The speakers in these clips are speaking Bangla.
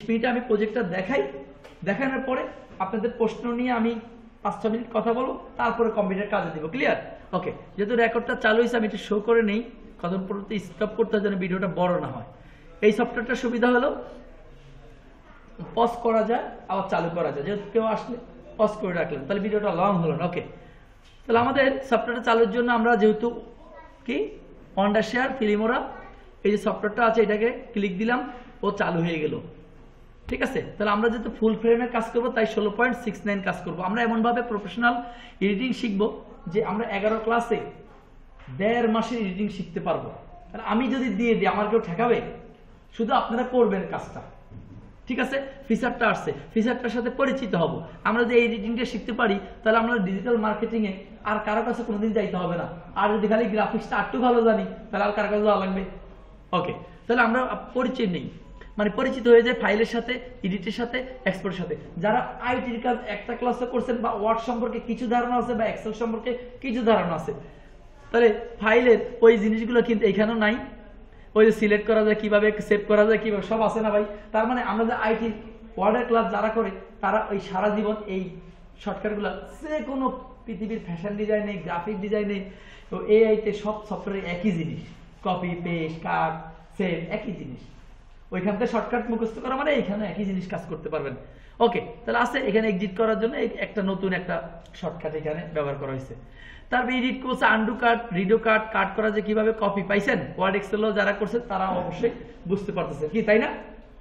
মিনিটে আমি প্রজেক্টটা দেখাই, দেখানোর পরে আপনাদের প্রশ্ন নিয়ে আমি 5-6 মিনিট কথা বলবো, তারপরে কম্পিউটার কাজে দিব। ক্লিয়ার? ওকে, যেহেতু রেকর্ডটা চালু হয়েছে আমি একটু শো করে নেই, কত পর্যন্ত স্টপ করতে হয় যেন ভিডিওটা বড় না হয়। এই সফটওয়্যারটার সুবিধা হলো পজ করা যায়, আবার চালু করা যায়। যেহেতু কেউ আসলে পজ করে রাখলেন, তাহলে ভিডিওটা লং হলো না। ওকে, তাহলে আমাদের সফটওয়্যারটা চালুর জন্য আমরা যেহেতু কি ওয়ান্ডারশেয়ার ফিল্মোরা এই যে সফটওয়্যারটা আছে এটাকে ক্লিক দিলাম, ও চালু হয়ে গেল। ঠিক আছে, তাহলে আমরা যেহেতু ফুল ফ্রেমে কাজ করব তাই 16.69 কাজ করব। আমরা এমনভাবে প্রফেশনাল এডিটিং শিখবো যে আমরা 11 ক্লাসে 1.5 মাসের এডিটিং শিখতে পারবো। কারণ আমি যদি দিয়ে দিই আমার কেউ ঠেকাবে? শুধু আপনারা করবেন কাজটা। ঠিক আছে, ফিচারটা আসছে, ফিচারটার সাথে পরিচিত হব। আমরা যে এডিটিংটা শিখতে পারি তাহলে আমরা ডিজিটাল মার্কেটিংয়ে আর কারো কাছে কোনোদিন যাইতে হবে না। আর যদি খালি গ্রাফিক্সটা একটু ভালো জানি তাহলে আর কারো কাছে যাওয়া লাগবে? ওকে, তাহলে আমরা পরিচয় নেই, মানে পরিচিত হয়ে যায় ফাইলের সাথে, এডিটের সাথে, এক্সপোর্টের সাথে। যারা আইটির কাজ একটা ক্লাসে করছেন বা ওয়ার্ড সম্পর্কে কিছু ধারণা আছে বা এক্সেল সম্পর্কে কিছু ধারণা আছে, তাহলে ফাইলের ওই জিনিসগুলো কিন্তু এখানেও নাই। ওই যে সিলেক্ট করা যায় কিভাবে, সেভ করা যায় কিভাবে, সব আছে না ভাই? তার মানে আমরা যে আইটি ওয়ার্ডের ক্লাস যারা করে তারা ওই সারা জীবন এই শর্টকাটগুলো যে কোনো পৃথিবীর ফ্যাশন ডিজাইনে, গ্রাফিক ডিজাইনে, তো এআইতে সব সফটওয়্যারে একই জিনিস, কপি পেস্ট কাট সেভ একই জিনিস। ওইখান থেকে শর্টকাট মুখস্থ করা মানে এখানে একই জিনিস কাজ করতে পারবেন। ওকে, তাহলে আছে এখানে এডিট করার জন্য একটা নতুন একটা শর্টকাট এখানে ব্যবহার করা হয়েছে। তারপরে এডিট করছে আন্ডু কাট, রিডো কাট, কাট করা যে কিভাবে কপি পাইছেন ওয়ার্ড এক্সেলও যারা করছে তারা অবশ্যই বুঝতে পারতেছে কি, তাই না?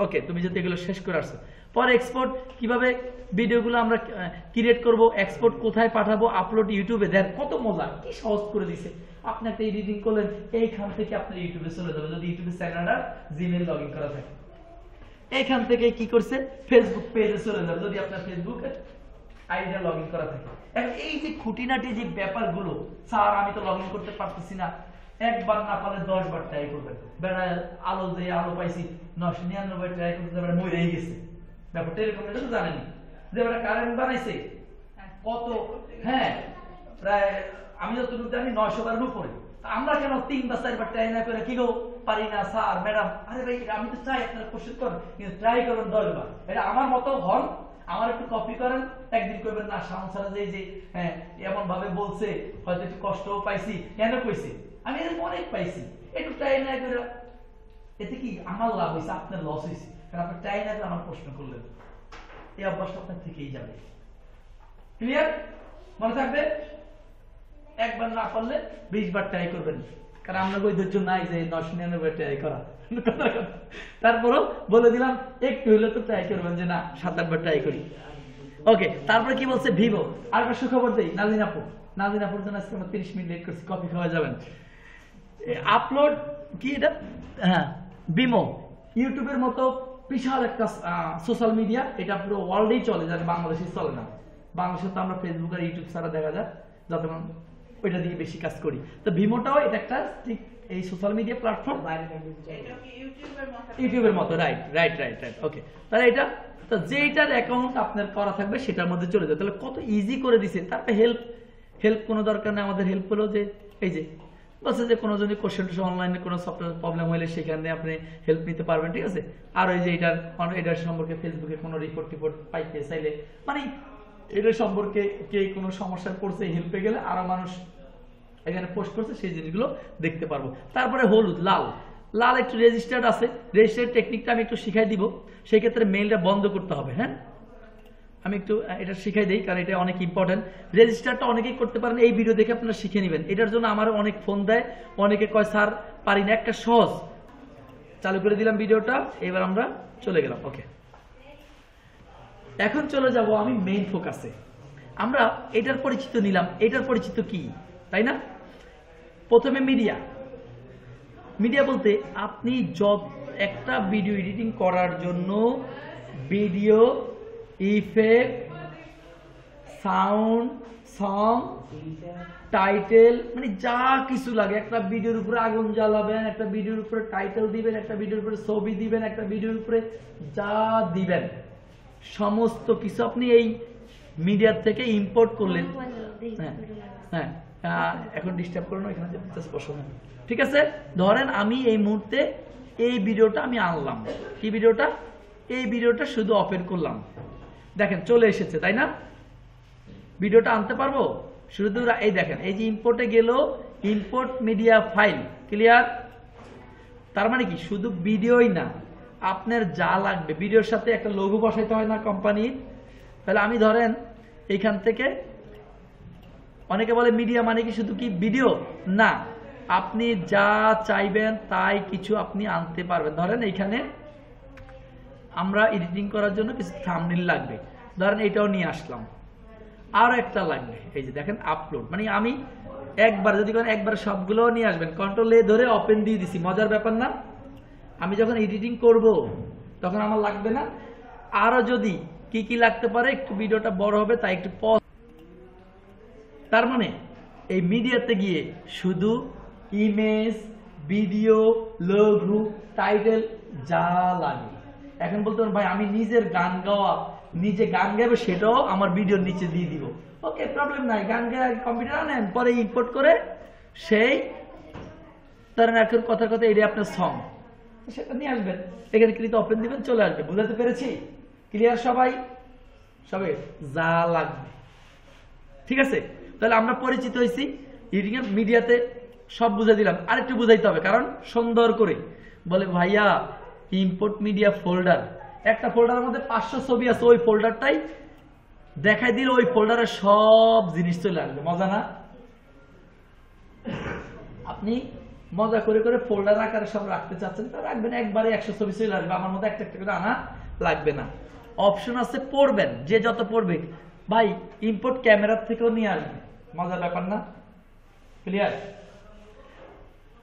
ওকে, তুমি যদি এগুলো শেষ করে আসছো, পরে এক্সপোর্ট কিভাবে ভিডিওগুলো আমরা ক্রিয়েট করব, এক্সপোর্ট কোথায় পাঠাবো, আপলোড ইউটিউবে, দেন কত মজা, কি সহজ করে দিছে। আপনি একটা এডিটিং করলেন, এইখান থেকে আপনার ইউটিউবে চলে যাবে যদি ইউটিউবে চ্যানেলটা জিমেইল লগইন করা থাকে। এইখান থেকে কি করছে ফেসবুক পেজে চলে যাবে যদি আপনার ফেসবুকে আইডিটা লগইন করা থাকে। এখন এই যে খুঁটিনাটি যে ব্যাপারগুলো, স্যার আমি তো লগইন করতে পারতেছি না, একবার না পারলে 10 বার ট্রাই করবেন। বেড়া আলো যে আলো পাইছি 999 ট্রাই করতে বেড়া মরেই গেছে। ব্যাপারটা এরকম, এটা তো জানেনি যে বেড়া কারেন্ট বানাইছে কত, হ্যাঁ প্রায় আমি যতটুকু জানি 900 বারের উপরে। আমরা কেন 3 বা 4 বার ট্রাই না করে কি গো পারি না স্যার ম্যাডাম? আরে ভাই আমি তো চাই আপনারা কোশ্চেন করেন, কিন্তু ট্রাই করুন 10 বার। এটা আমার মতো হন, আমার একটু কপি করেন, একদিন করবেন না সংসারে যে হ্যাঁ এমন ভাবে বলছে হয়তো একটু কষ্টও পাইছি, কেন কইছি আমি এরকম অনেক পাইছি, একটু ট্রাই না করে এতে কি আমার লাভ হয়েছে আপনার লস হয়েছে, কারণ আপনি ট্রাই না করে আমার প্রশ্ন করলেন। এই অভ্যাসটা আপনার থেকেই যাবে। ক্লিয়ার? মনে থাকবে? একবার না পারলে 20 বার ট্রাই করবেন, কারণ আমরা ওই ধৈর্য নাই যে 999 ট্রাই করা। তারপরও বলে দিলাম একটু হলে তো ট্রাই করবেন, যে না 7-8 বার ট্রাই করি। ওকে, তারপরে কি বলছে ভিভো, আরেকটা সুখবর দেই, নাজিন আপুর জন্য আজকে আমরা 30 মিনিট লেট করছি, কপি খাওয়া যাবেন। আপলোড কি এটা, হ্যাঁ বিমো ইউটিউবের মতো বিশাল একটা সোশ্যাল মিডিয়া, এটা পুরো ওয়ার্ল্ডেই চলে, যাতে বাংলাদেশে চলে না। বাংলাদেশে তো আমরা ফেসবুক আর ইউটিউব ছাড়া দেখা যায়, যাতে ওইটা দিয়ে বেশি কাজ করি। তো ভিমোটাও এটা একটা ঠিক এই সোশ্যাল মিডিয়া প্ল্যাটফর্ম, ইউটিউবের মতো। রাইট। ওকে, তাহলে এটা তো যেটার অ্যাকাউন্ট আপনার করা থাকবে সেটার মধ্যে চলে যায়। তাহলে কত ইজি করে দিছে। তারপরে হেল্প কোনো দরকার নেই আমাদের। হেল্প হলো যে এই যে বলছে যে কোনো যদি কোশ্চেন অনলাইনে কোনো সফটওয়্যার প্রবলেম হলে সেখানে আপনি হেল্প নিতে পারবেন। ঠিক আছে, আর ওই যে এটার সম্পর্কে ফেসবুকে কোনো রিপোর্ট পাইতে চাইলে, মানে এটা সম্পর্কে কে কোনো সমস্যায় পড়ছে হেল্পে গেলে আরো মানুষ এখানে পোস্ট করছে সেই জিনিসগুলো দেখতে পারবো। তারপরে হলুদ, লাল একটু রেজিস্টার্ড আছে, রেজিস্টার্ড টেকনিকটা আমি একটু শিখাই দিব। সেই ক্ষেত্রে মেইলটা বন্ধ করতে হবে। হ্যাঁ, আমি একটু এটা শিখাই দিই, কারণ এটা অনেক ইম্পর্টেন্ট। রেজিস্টারটা অনেকেই করতে পারেন, এই ভিডিও দেখে আপনারা শিখে নেবেন। এটার জন্য আমার অনেক ফোন দেয়, অনেকে কয় স্যার পারি না। একটা সহজ, চালু করে দিলাম ভিডিওটা, এবার আমরা চলে গেলাম। ওকে, এখন চলে যাব আমি মেইন ফোকাসে। আমরা এটার পরিচিত নিলাম, এটার পরিচিত কি, তাই না? প্রথমে মিডিয়া বলতে আপনি একটা ভিডিও এডিটিং করার জন্য video, effect, sound, song, title, মানে যা কিছু লাগে, একটা ভিডিওর উপরে আগুন জ্বালাবেন, একটা ভিডিওর উপরে টাইটেল দিবেন, একটা ভিডিওর উপরে ছবি দিবেন, একটা ভিডিওর উপরে যা দিবেন সমস্ত কিছু আপনি এই মিডিয়া থেকে ইম্পোর্ট করলেন। হ্যাঁ, এখন ডিস্টার্ব করো না, এখানে বসো না। ঠিক আছে, ধরেন আমি এই মুহূর্তে এই ভিডিওটা আমি আনলাম, কি ভিডিওটা, এই ভিডিওটা শুধু ওপেন করলাম, দেখেন চলে এসেছে, তাই না? ভিডিওটা আনতে পারবো শুধু, এই দেখেন এই যে ইম্পোর্টে গেল, ইম্পোর্ট মিডিয়া ফাইল, ক্লিয়ার? তার মানে কি শুধু ভিডিওই না, আপনার যা লাগবে ভিডিওর সাথে একটা লোগো বসাইতে হয় না কোম্পানির। তাহলে আমি ধরেন এইখান থেকে, অনেকে বলে মিডিয়া মানে কি শুধু কি ভিডিও, না, আপনি যা চাইবেন তাই কিছু আপনি আনতে পারবেন। ধরেন এইখানে আমরা এডিটিং করার জন্য কিছু থাম্বনেল লাগবে, ধরেন এটাও নিয়ে আসলাম, আরো একটা লাগবে, এই যে দেখেন আপলোড, মানে আমি একবার যদি করেন একবার সবগুলো নিয়ে আসবেন, কন্ট্রোল এ ধরে ওপেন দিয়ে দিছি, মজার ব্যাপার না? আমি যখন এডিটিং করব তখন আমার লাগবে না, আরো যদি কি কি লাগতে পারে, একটু ভিডিওটা বড় হবে তাই একটু পজ। তার মানে এই মিডিয়াতে গিয়ে শুধু ইমেজ, ভিডিও, লোগো, টাইটেল যা লাগে। এখন বলতে পারেন ভাই আমি নিজের গান গাওয়া, নিজে গান গাইবো, সেটাও আমার ভিডিওর নিচে দিয়ে দিব, ওকে, প্রবলেম নাই। গান গায়ে কম্পিউটার আনেন, পরে ইম্পোর্ট করে সেই ধরেন এখন কথার কথা এটা আপনার সং, সেটা নিয়ে আসবেন, এখানে ক্লিক ওপেন দিবেন, চলে আসবে। বুঝাতে পেরেছি? ক্লিয়ার সবাই? সবাই যা লাগবে, ঠিক আছে? তাহলে আমরা পরিচিত হয়েছি এডিটিং এর মিডিয়াতে, সব বুঝাই দিলাম। আরেকটু বুঝাইতে হবে, কারণ সুন্দর করে বলে ভাইয়া ইম্পোর্ট মিডিয়া ফোল্ডার, একটা ফোল্ডারের মধ্যে 500 ছবি আছে, ওই ফোল্ডারটাই দেখাই দিলে ওই ফোল্ডারে সব জিনিস চলে আসবে। মজা না? আপনি মজা করে করে ফোল্ডার আকারে সব রাখতে চাচ্ছেন, তা রাখবেন, একবারে 100 ছবি চলে আসবে, আমার মধ্যে একটা একটা করে আনা লাগবে না। অপশন আছে পড়বেন, যে যত পড়বে ভাই ইম্পোর্ট ক্যামেরার থেকেও নিয়ে আসবে, মজার ব্যাপার না? ক্লিয়ার?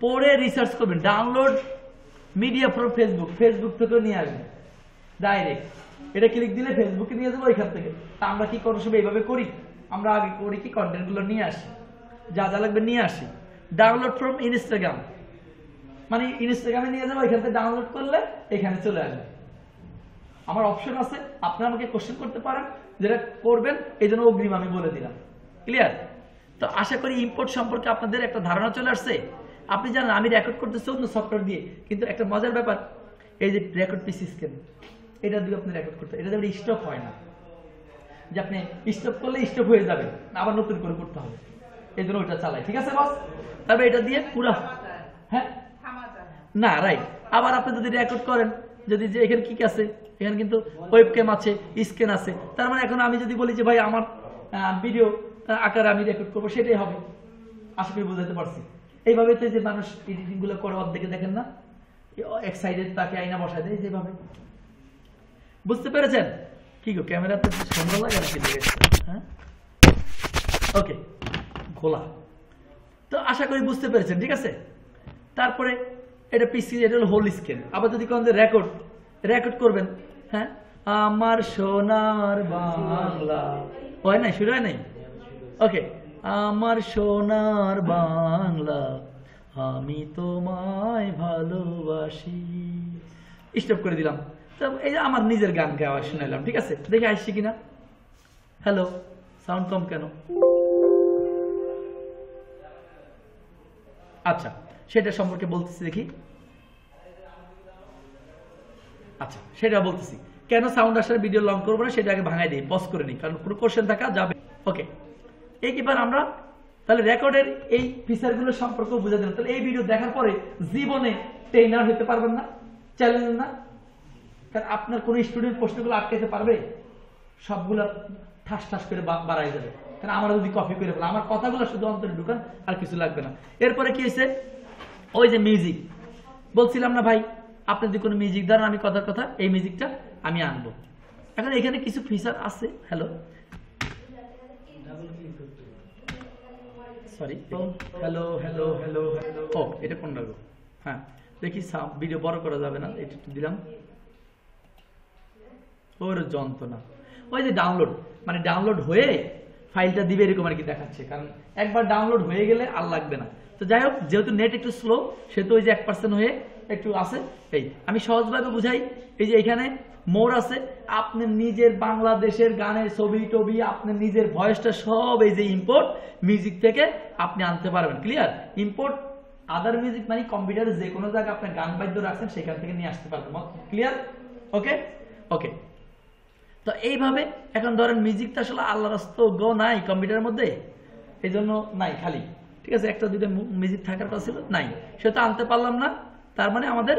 পড়ে রিসার্চ করবেন, download media from Facebook, Facebook থেকেও নিয়ে আসবেন ডাইরেক্ট, এটা ক্লিক দিলে ফেসবুকে নিয়ে যাবো এখান থেকে। তা আমরা কি করবো সব এইভাবে করি, আমরা আগে করি কি কন্টেন্ট গুলো নিয়ে আসি, যা যা লাগবে নিয়ে আসি। ডাউনলোড ফ্রম ইনস্টাগ্রাম, মানে ইনস্টাগ্রামে নিয়ে যাবো, এখান থেকে ডাউনলোড করলে এখানে চলে আসবে। আমার অপশন আছে, আপনি আমাকে কোশ্চেন করতে পারেন, যেটা করবেন এই জন্য অগ্রিম আমি বলে দিলাম। ক্লিয়ার? তো আশা করি ইম্পোর্ট সম্পর্কে আপনাদের একটা ধারণা চলে আসছে। আপনি জানেন আমি রেকর্ড করতেছি অন্য সফটওয়্যার দিয়ে, কিন্তু একটা মজার ব্যাপার, এই যে রেকর্ড পিসি স্ক্যান, এটা দিয়ে আপনি রেকর্ড করতে, এটা দিয়ে স্টপ হয় না, যে আপনি স্টপ করলে স্টপ হয়ে যাবে, আবার নতুন করে করতে হবে, এই জন্য ওইটা চালাই। ঠিক আছে বস? তবে এটা দিয়ে পুরো, হ্যাঁ না, রাইট। আবার আপনি যদি রেকর্ড করেন, যদি যে এখানে কি আছে, এখানে কিন্তু ওয়েবক্যাম আছে, স্ক্যান আছে, তার মানে এখন আমি যদি বলি যে ভাই আমার ভিডিও আকারে আমি রেকর্ড করবো, সেটাই হবে। আশা করি বুঝাতে পারছি। এইভাবে তো যে মানুষ এডিটিং গুলো করে অর্ধেকে দেখেন না, এক সাইডে তাকে আইনা বসায় দেয় যেভাবে। বুঝতে পেরেছেন? কি গো ক্যামেরাতে সুন্দর লাগে নাকি? হ্যাঁ, ওকে, খোলা। তো আশা করি বুঝতে পেরেছেন, ঠিক আছে? তারপরে এটা পিসি, এটা হলো হোল স্ক্রিন। আবার যদি কোন রেকর্ড করবেন, হ্যাঁ, আমার সোনার বাংলা, হয় নাই, শুরু হয় নাই, ওকে, আমার সোনার বাংলা আমি তোমায় ভালোবাসি, স্টপ করে দিলাম। তো এই যে আমার নিজের গান গাওয়া শুনাইলাম, ঠিক আছে? দেখে আসছি কিনা। হ্যালো, সাউন্ড কম কেন? আচ্ছা, সেটা সম্পর্কে বলতেছি, দেখি। আচ্ছা, সেটা বলতেছি কেন সাউন্ড আসার ভিডিও লং করবো না, সেটা আগে ভাঙাই দিই, পজ করে নিই, কারণ কোনো কোশ্চেন থাকা যাবে। ওকে, এইবার আমরা তাহলে রেকর্ডের এই ফিচারগুলো সম্পর্কে বুঝে দিলাম। তাহলে এই ভিডিও দেখার পরে জীবনে ট্রেনার হতে পারবেন না, চ্যালেঞ্জ না, কারণ আপনার কোন স্টুডেন্ট প্রশ্নগুলো আটকাতে পারবে, সবগুলো ঠাস ঠাস করে বাড়াই যাবে। কারণ আমরা যদি কপি করে ফেলা, আমার কথাগুলো শুধু অন্তরে ঢুকান, আর কিছু লাগবে না। এরপরে কি হয়েছে, ওই যে মিউজিক বলছিলাম না ভাই, আপনি যদি কোনো মিউজিক ধরেন, আমি কথার কথা এই মিউজিকটা আমি আনবো। এখন এখানে কিছু ফিচার আছে। Hello, sorry, hello hello hello hello, ও এটা কোন লাগো? হ্যাঁ, দেখি ভিডিও বড় করা যাবে না, এটা একটু দিলাম। ওর যন্ত্রণা, ওই যে ডাউনলোড, মানে ডাউনলোড হয়ে ফাইলটা দিবে এরকম আর কি দেখাচ্ছে, কারণ একবার ডাউনলোড হয়ে গেলে আর লাগবে না। তো যাই হোক, যেহেতু নেট একটু স্লো, সেহেতু ওই যে 1% হয়ে একটু আছে। এই আমি সহজভাবে বুঝাই, এই যে এখানে মোর আছে, আপনি নিজের বাংলাদেশের গানের ছবি টবি, আপনার নিজের ভয়েসটা সব এই যে ইম্পোর্ট মিউজিক থেকে আপনি আনতে পারবেন। ক্লিয়ার? ইম্পোর্ট আদার মিউজিক মানে কম্পিউটারে যে কোনো জায়গায় আপনি গান বাদ্য রাখছেন, সেখান থেকে নিয়ে আসতে পারবেন। ক্লিয়ার? ওকে, ওকে, তো এইভাবে এখন ধরেন মিউজিকটা আসলে আল্লাহর রাস্তা গো নাই কম্পিউটারের মধ্যে, এই জন্য নাই খালি, ঠিক আছে, একটা দুইটা মিউজিক থাকার কথা ছিল, নাই, সেটা আনতে পারলাম না। তার মানে আমাদের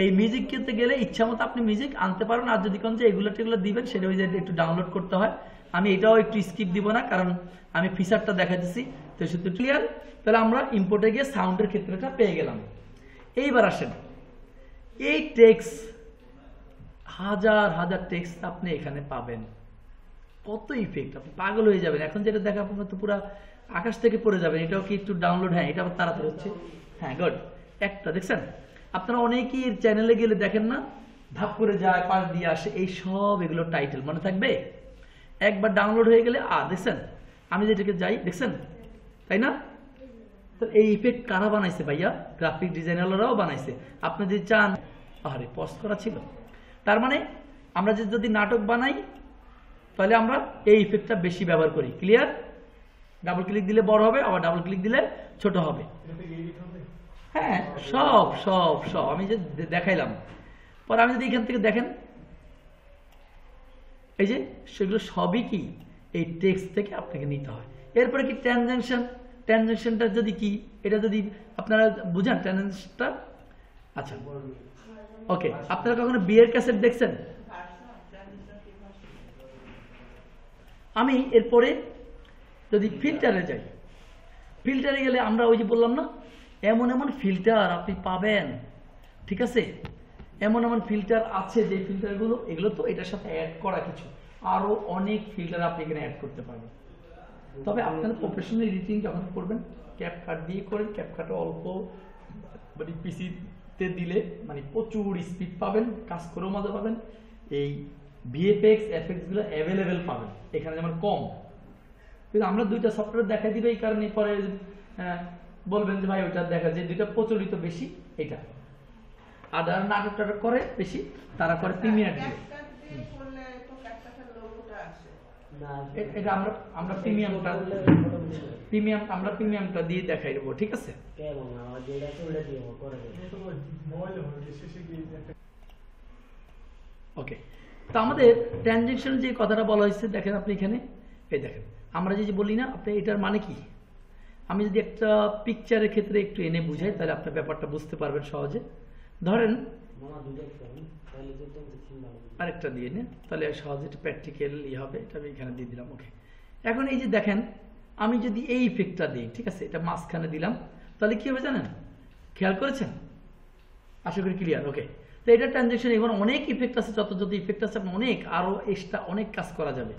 এই মিউজিক কিনতে গেলে ইচ্ছা মতো আপনি মিউজিক আনতে পারেন, আর যদি কোন যে এগুলো টেগুলো দিবেন সেটা ওই যে একটু ডাউনলোড করতে হয়। আমি এটাও একটু স্কিপ দিব না, কারণ আমি ফিচারটা দেখাইতেছি, তো শুধু ক্লিয়ার। তাহলে আমরা ইম্পোর্টে গিয়ে সাউন্ডের ক্ষেত্রটা পেয়ে গেলাম। এইবার আসেন, এই টেক্সট হাজার হাজার টেক্সট আপনি এখানে পাবেন, কত ইফেক্ট, আপনি পাগল হয়ে যাবেন। এখন যেটা দেখা আপনার তো পুরো আকাশ থেকে পড়ে যাবেন। এটাও কি একটু ডাউনলোড, হ্যাঁ এটা আবার তাড়াতাড়ি হচ্ছে, হ্যাঁ গুড। একটা দেখছেন, আপনারা অনেকেই চ্যানেলে গেলে দেখেন না, ধাপ করে যায়, পাশ দিয়ে আসে, এই সব এগুলো টাইটেল মনে থাকবে। একবার ডাউনলোড হয়ে গেলে দেখছেন, আমি যেটাকে যাই দেখছেন, তাই না? তো এই ইফেক্ট কারা বানাইছে ভাইয়া? গ্রাফিক ডিজাইনাররাও বানাইছে। আপনি যদি চান, আরে পজ করা ছিল। তার মানে আমরা যদি নাটক বানাই তাহলে আমরা এই ইফেক্টটা বেশি ব্যবহার করি। ক্লিয়ার? ডাবল ক্লিক দিলে বড় হবে, আবার ডাবল ক্লিক দিলে ছোট হবে। হ্যাঁ, সব সব সব আমি যে দেখাইলাম। পরে আমি যদি এখান থেকে দেখেন, এই যে সেগুলো সবই কি এই টেক্সট থেকে আপনাকে নিতে হয়। এরপরে কি ট্রানজ্যাকশন, ট্রানজ্যাকশনটা যদি কি, এটা যদি আপনারা বুঝেন ট্রানজ্যাকশনটা। আচ্ছা ওকে, আপনারা কখনো বিয়ের ক্যাসেট দেখছেন? আমি এরপরে যদি ফিল্টারে যাই, ফিল্টারে গেলে আমরা ওই যে বললাম না, এমন এমন ফিল্টার আপনি পাবেন, ঠিক আছে, এমন এমন ফিল্টার আছে যে ফিল্টারগুলো, এগুলো তো এটার সাথে অ্যাড করা কিছু, আরো অনেক ফিল্টার আপনি এখানে অ্যাড করতে পারবেন। তবে আপনারা প্রফেশনাল এডিটিং যখন করবেন, ক্যাপকাট দিয়ে করেন, ক্যাপকাটে অল্প মানে পিসিতে দিলে মানে প্রচুর স্পিড পাবেন, কাজ করেও মজা পাবেন। এই ভিএফএক্স এফএক্স গুলো অ্যাভেলেবেল পাবেন এখানে, যেমন কম। কিন্তু আমরা দুইটা সফটওয়্যার দেখা দিবে, এই কারণে পরে বলবেন যে ভাই ওইটা দেখা যায়, দুইটা প্রচলিত বেশি এটা। আর যারা নাটক টাটক করে বেশি, তারা করে প্রিমিয়ার দিয়ে। এটা আমরা প্রিমিয়ামটা দিয়ে দেখাই দেবো, ঠিক আছে? ওকে, তো আমাদের ট্রানজ্যাকশন যে কথাটা বলা হয়েছে, দেখেন আপনি এখানে, এই দেখেন আমরা যে বলি না, আপনি এটার মানে কি, আমি যদি একটা পিকচারের ক্ষেত্রে একটু এনে বুঝাই তাহলে আপনার ব্যাপারটা বুঝতে পারবেন সহজে। ধরেন আরেকটা দিয়ে নে, তাহলে সহজে একটু প্র্যাকটিক্যাল হবে। এটা আমি এখানে দিয়ে দিলাম। ওকে, এখন এই যে দেখেন, আমি যদি এই ইফেক্টটা দিই, ঠিক আছে, এটা মাঝখানে দিলাম, তাহলে কি হবে জানেন? খেয়াল করেছেন? আশা করি ক্লিয়ার। ওকে, তো এটা ট্রানজ্যাকশন, এখন অনেক ইফেক্ট আছে, যত যত ইফেক্ট আছে অনেক, আরো এক্সট্রা অনেক কাজ করা যাবে।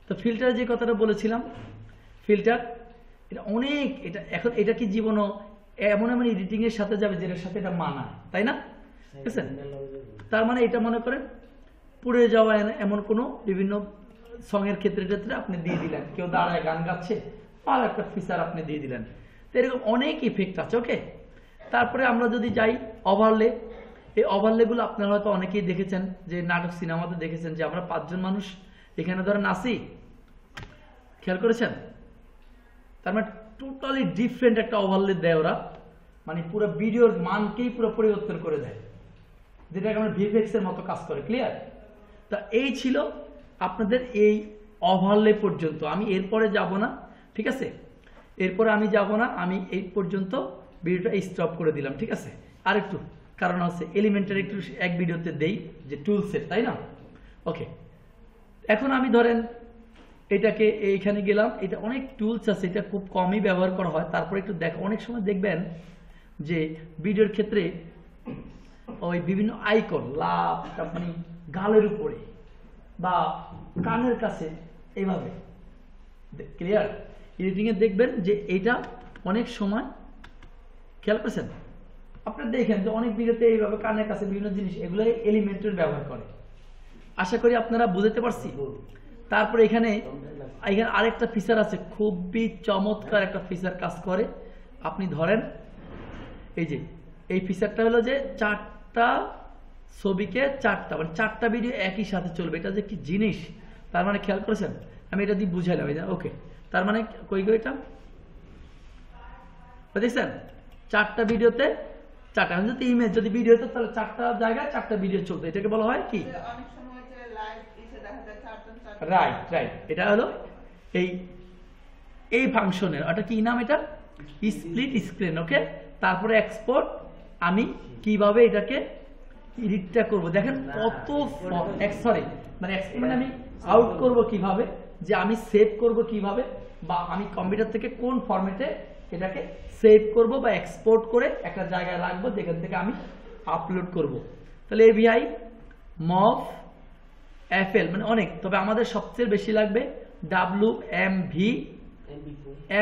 তো ফিল্টার যে কথাটা বলেছিলাম, ফিল্টার এটা অনেক, এটা এখন এটা কি জীবনও এমন এমন এডিটিং এর সাথে যাবে যেটার সাথে এটা মানায়, তাই না? বুঝছেন? তার মানে এটা মনে করেন পুড়ে যাওয়া এমন কোনো বিভিন্ন সং এর ক্ষেত্রে আপনি দিয়ে দিলেন, কেউ দাঁড়ায় গান গাচ্ছে, আর একটা ফিচার আপনি দিয়ে দিলেন। তো এরকম অনেক ইফেক্ট আছে। ওকে, তারপরে আমরা যদি যাই ওভারলে, এই ওভারলেগুলো আপনারা হয়তো অনেকেই দেখেছেন, যে নাটক সিনেমাতে দেখেছেন যে আমরা 5 জন মানুষ এখানে ধরেন আসি, খেয়াল করেছেন? তার মানে টোটালি ডিফারেন্ট একটা ওভারলে দেয় ওরা, মানে পুরো ভিডিওর মানকেই পুরো পরিবর্তন করে দেয়, যেটাকে আমরা ভিএফএক্স এর মতো কাজ করে। ক্লিয়ার? তা এই ছিল আপনাদের এই ওভারলে পর্যন্ত। আমি এরপরে যাব না, ঠিক আছে, এরপরে আমি যাব না, আমি এই পর্যন্ত ভিডিওটা স্টপ করে দিলাম, ঠিক আছে? আর একটু কারণ আছে এলিমেন্টারি একটু এক ভিডিওতে দেই যে টুল সেট, তাই না? ওকে, এখন আমি ধরেন এটাকে এইখানে গেলাম, এটা অনেক টুলস আছে, এটা খুব কমই ব্যবহার করা হয়। তারপরে একটু অনেক সময় দেখবেন যে ভিডিওর ক্ষেত্রে ওই বিভিন্ন আইকন লাভ মানে গালের উপরে বা কানের কাছে এইভাবে, ক্লিয়ার? এডিটিং এ দেখবেন যে এটা অনেক সময়, খেয়াল করেছেন আপনারা, দেখেন যে অনেক ভিডিওতে এইভাবে কানের কাছে বিভিন্ন জিনিস, এগুলো এলিমেন্টের ব্যবহার করে। আশা করি আপনারা বুঝতে পারছি। তারপরে এখানে আরেকটা ফিচার আছে, খুবই চমৎকার একটা ফিচার কাজ করে। আপনি ধরেন এই যে এই ফিচারটা হলো যে 4টা ছবিকে 4টা মানে 4টা ভিডিও একই সাথে চলবে, এটা যে কি জিনিস, তার মানে খেয়াল করেছেন? আমি এটা দিয়ে বুঝাইলাম। ওকে, তার মানে কই গো এটা দেখছেন, 4টা ভিডিওতে 4টা, যদি ইমেজ যদি ভিডিও হতো তাহলে 4টা জায়গায় 4টা ভিডিও চলতো, এটাকে বলা হয় কি? রাইট রাইট, এটা হলো এই ফাংশনের, ওটা কি নাম, এটা স্প্লিট স্ক্রিন। ওকে, তারপরে এক্সপোর্ট, আমি কিভাবে এটাকে এডিটটা করব, দেখেন কত সরি মানে এক্সপোর্ট আমি আউট করব কিভাবে, যে আমি সেভ করব কিভাবে, বা আমি কম্পিউটার থেকে কোন ফরম্যাটে এটাকে সেভ করব বা এক্সপোর্ট করে একটা জায়গায় রাখবো যেখান থেকে আমি আপলোড করব। তাহলে এভিআই, মভ, এফএল মানে অনেক, তবে আমাদের সবচেয়ে বেশি লাগবে WMV,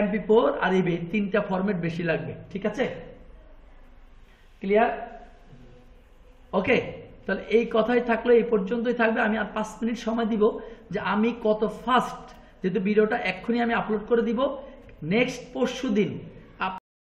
MP4 আর EB, তিনটা ফরম্যাট বেশি লাগবে। ঠিক আছে, ক্লিয়ার? ওকে, তাহলে এই কথাই থাকলো, এই পর্যন্তই থাকবে। আমি আর 5 মিনিট সময় দিব যে আমি কত ফাস্ট, যেহেতু ভিডিওটা এক্ষুনি আমি আপলোড করে দিব, নেক্সট পরশু দিন